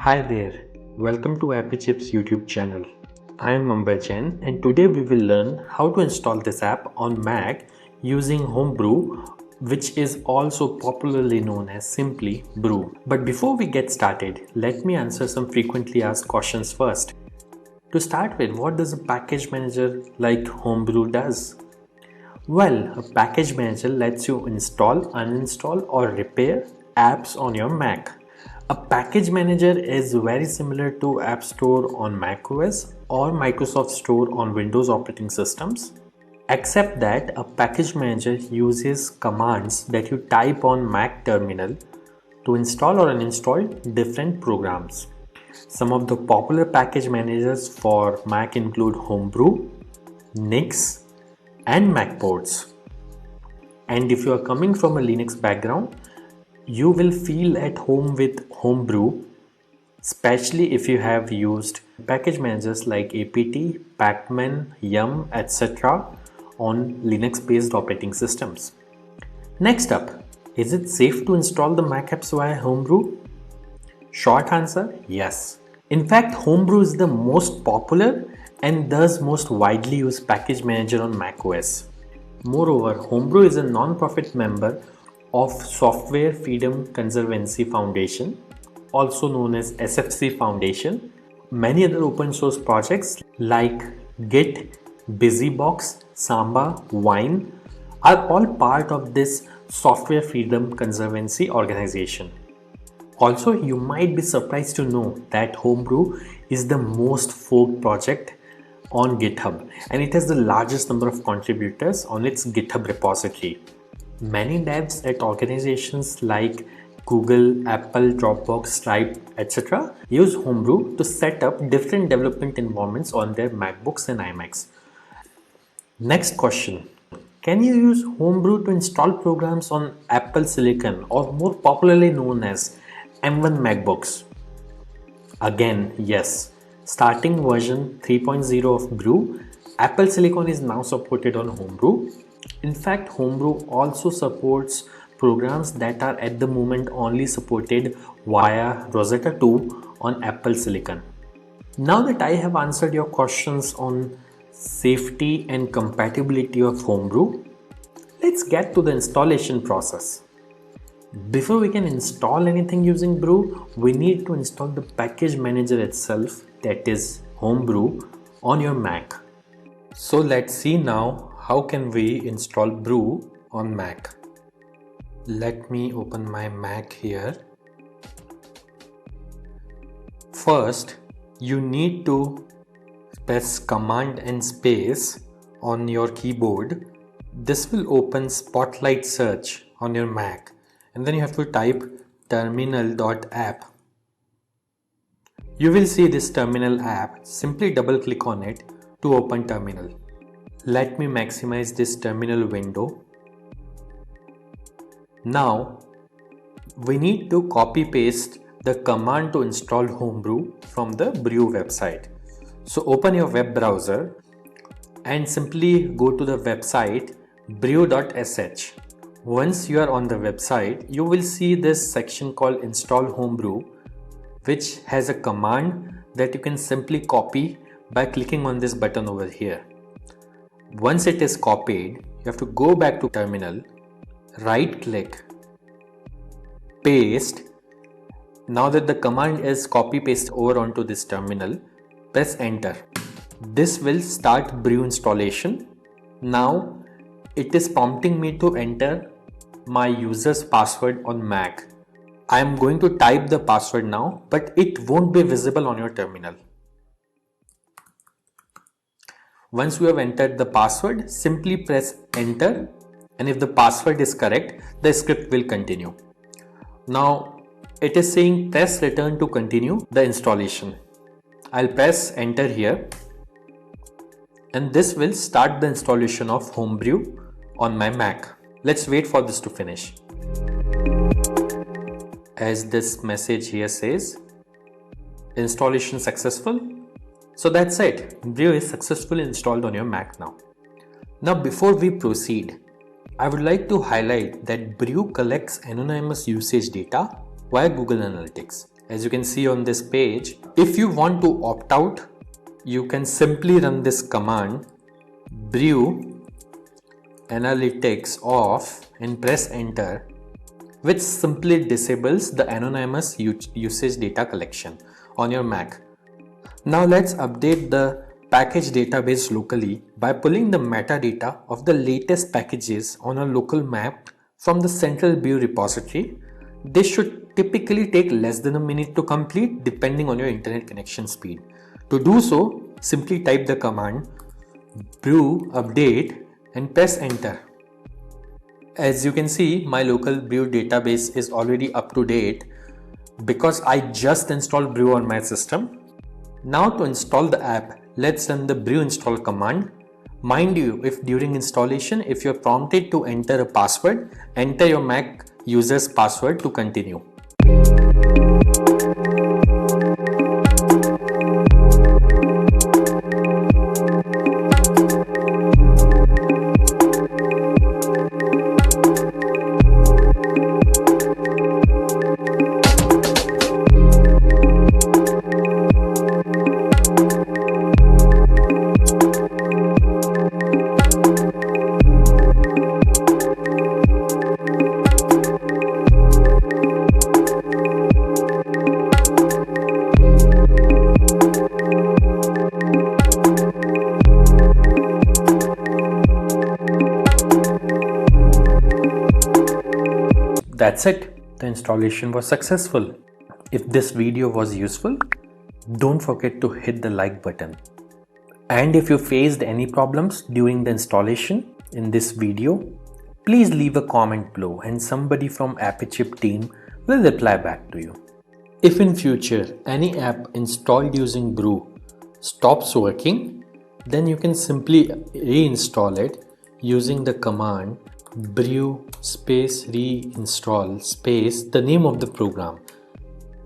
Hi there, welcome to Appy Chips YouTube channel. I am Ambajan and today we will learn how to install this app on Mac using Homebrew, which is also popularly known as simply Brew. But before we get started, let me answer some frequently asked questions first. To start with, what does a package manager like Homebrew does? Well, a package manager lets you install, uninstall or repair apps on your Mac. A package manager is very similar to App Store on macOS or Microsoft Store on Windows operating systems, except that a package manager uses commands that you type on Mac terminal to install or uninstall different programs. Some of the popular package managers for Mac include Homebrew, Nix, and Macports. And if you are coming from a Linux background, you will feel at home with Homebrew, especially if you have used package managers like apt, pacman, yum, etc. on Linux based operating systems. Next up, is it safe to install the Mac apps via Homebrew? Short answer, yes. In fact, Homebrew is the most popular and thus most widely used package manager on macOS. Moreover, Homebrew is a non-profit member of Software Freedom Conservancy Foundation, also known as SFC Foundation. Many other open source projects like Git, BusyBox, Samba, Wine are all part of this Software Freedom Conservancy organization. Also, you might be surprised to know that Homebrew is the most forked project on GitHub and it has the largest number of contributors on its GitHub repository. Many devs at organizations like Google, Apple, Dropbox, Stripe, etc. use Homebrew to set up different development environments on their MacBooks and iMacs. Next question. Can you use Homebrew to install programs on Apple Silicon or more popularly known as M1 MacBooks? Again, yes. Starting version 3.0 of Brew, Apple Silicon is now supported on Homebrew. In fact, Homebrew also supports programs that are at the moment only supported via Rosetta 2 on Apple Silicon. Now that I have answered your questions on safety and compatibility of Homebrew, let's get to the installation process. Before we can install anything using Brew, we need to install the package manager itself, that is Homebrew, on your Mac. So let's see now how can we install Brew on Mac. Let me open my Mac here. First, you need to press Command and space on your keyboard. This will open Spotlight Search on your Mac. And then you have to type terminal.app. You will see this terminal app. Simply double click on it to open terminal. Let me maximize this terminal window. Now we need to copy paste the command to install Homebrew from the Brew website. So open your web browser and simply go to the website brew.sh. Once you are on the website, you will see this section called Install Homebrew, which has a command that you can simply copy by clicking on this button over here. Once it is copied, you have to go back to terminal, right click, paste. Now that the command is copy paste over onto this terminal, press enter. This will start Brew installation. Now it is prompting me to enter my user's password on Mac. I am going to type the password now, but it won't be visible on your terminal. Once you have entered the password, simply press enter, and if the password is correct, the script will continue. Now it is saying press return to continue the installation. I'll press enter here, and this will start the installation of Homebrew on my Mac. Let's wait for this to finish. As this message here says, installation successful. So that's it. Brew is successfully installed on your Mac now. Now before we proceed, I would like to highlight that Brew collects anonymous usage data via Google Analytics. As you can see on this page, if you want to opt out, you can simply run this command brew analytics off and press enter, which simply disables the anonymous usage data collection on your Mac. Now let's update the package database locally by pulling the metadata of the latest packages on a local map from the central Brew repository. This should typically take less than a minute to complete depending on your internet connection speed. To do so, simply type the command brew update and press enter. As you can see, my local Brew database is already up to date because I just installed Brew on my system. Now to install the app, let's run the brew install command. Mind you, if during installation, if you're prompted to enter a password, enter your Mac user's password to continue. That's it. The installation was successful. If this video was useful, don't forget to hit the like button. And if you faced any problems during the installation in this video, please leave a comment below and somebody from AppyChip team will reply back to you. If in future any app installed using Brew stops working, then you can simply reinstall it using the command brew space reinstall space the name of the program.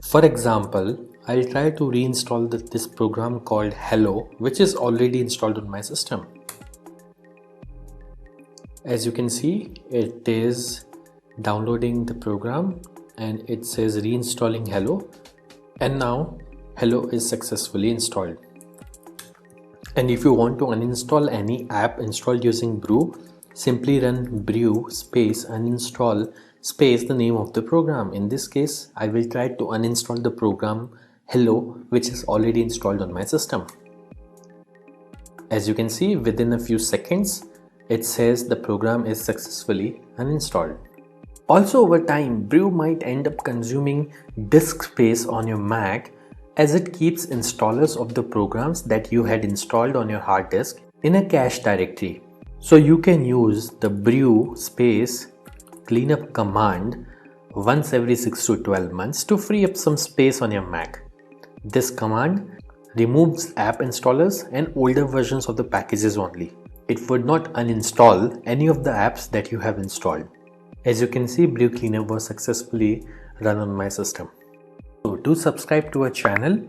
For example, I'll try to reinstall this program called Hello, which is already installed on my system. As you can see, it is downloading the program and it says reinstalling Hello, and now Hello is successfully installed. And if you want to uninstall any app installed using Brew, simply run brew space uninstall space the name of the program. In this case, I will try to uninstall the program Hello, which is already installed on my system. As you can see, within a few seconds, it says the program is successfully uninstalled. Also, over time, Brew might end up consuming disk space on your Mac as it keeps installers of the programs that you had installed on your hard disk in a cache directory. So you can use the brew space cleanup command once every 6 to 12 months to free up some space on your Mac. This command removes app installers and older versions of the packages only. It would not uninstall any of the apps that you have installed. As you can see, Brew Cleanup was successfully run on my system. So do subscribe to our channel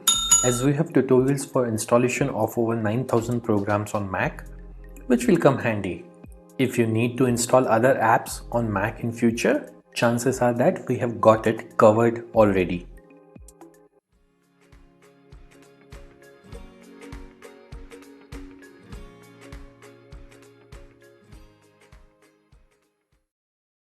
as we have tutorials for installation of over 9,000 programs on Mac, which will come handy. If you need to install other apps on Mac in future, chances are that we have got it covered already.